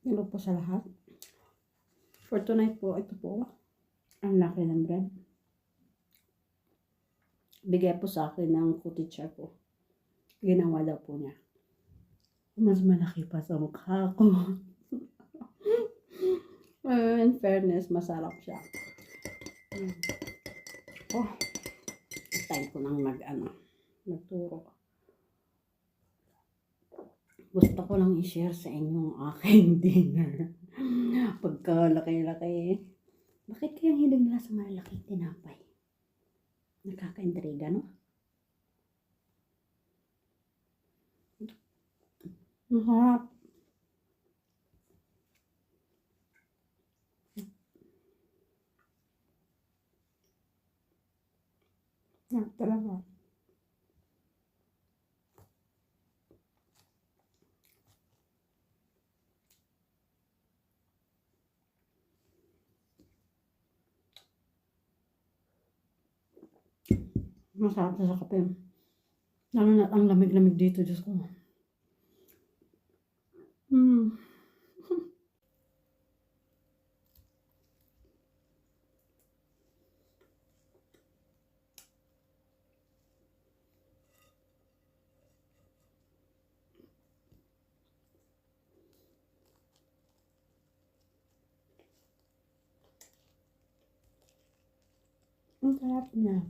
Hello po sa lahat. For tonight po, ito po, ang laki ng bread. Bigay po sa akin ng co-teacher ko. Ginawa daw po niya. Mas malaki pa sa mukha ko. In fairness, masarap siya. Oh, time ko nang magturo. Gusto ko lang i-share sa inyo ang aking dinner. Pagka laki-laki. Bakit kaya hilig nila sa malalaking tinapay? Nakaka-intriga, no? Masarap. Talaga. Masarap na sa kape. Lalo na ang lamig-lamig dito, Diyos ko. Ang sarap niya.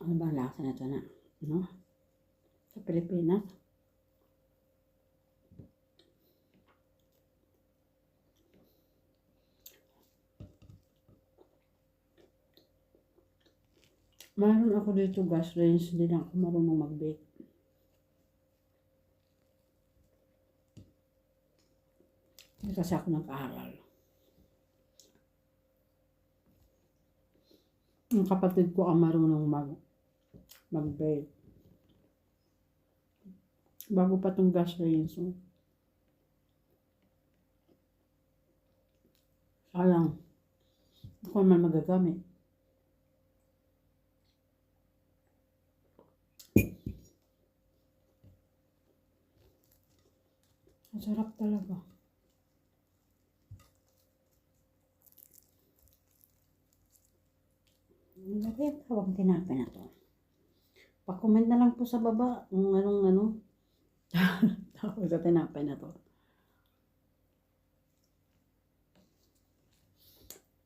Ano ba ang lasa nito na? No? Sa Pilipinas? Mayroon ako dito gas range, hindi lang ako marunong mag-bake. Hindi kasi ako nag-aaral. Ang kapatid ko ang marunong mag-bake. Bago pa itong gas range. So. Sayang. Ako naman magagamit. Ang sarap talaga. Bakit tawag tinapay na to? Pa-comment na lang po sa baba kung anong tawag sa tinapay na to.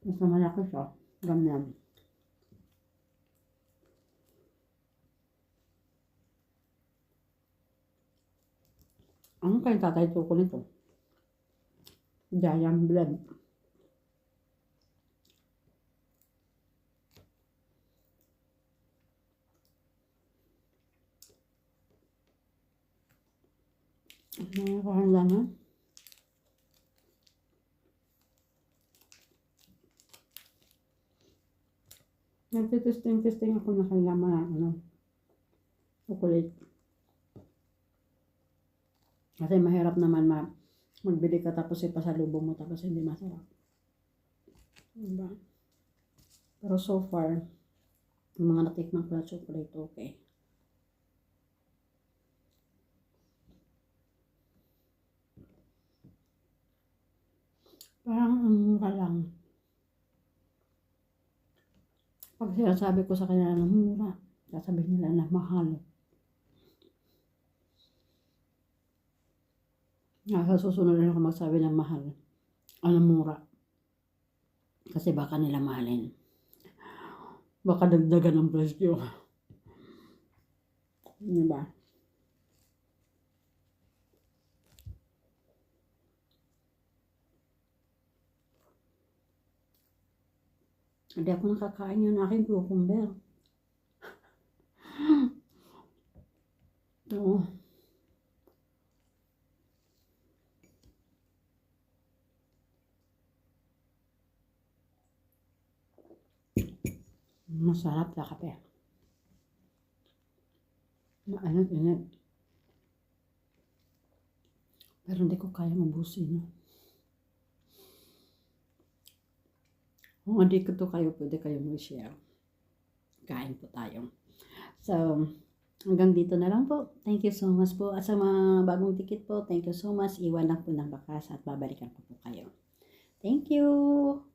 Mas malaki siya. Ganyan. Ano kayo tatay ko nito? Giant blend. Nakakahanda na. Nagtitesting ako na kailangan chocolate. Kasi mahirap naman magbili ka tapos ipasalubong mo tapos hindi masarap. Diba? Pero so far, yung mga natikman ko na chocolate, okay. Parang ang mura lang. Pag sinasabi ko sa kanila na mura, sasabihin nila na mahal. Sa susunod na ako magsabi ng mahal. Ano mura? Kasi baka nila mahalin. Baka dagdagan ang presyo. Diba? Hindi ako nakakain yung aking cucumber. Ito. Masarap sa kape. Mainit-init. Pero hindi ko kaya mabusin. No? Kung hindi ko to kayo, pwede kayo mag-share. Kain po tayo. So, Hanggang dito na lang po. Thank you so much po. At sa mga bagong ticket po, thank you so much. Iwan lang po ng bakas at babalikan ko po kayo. Thank you!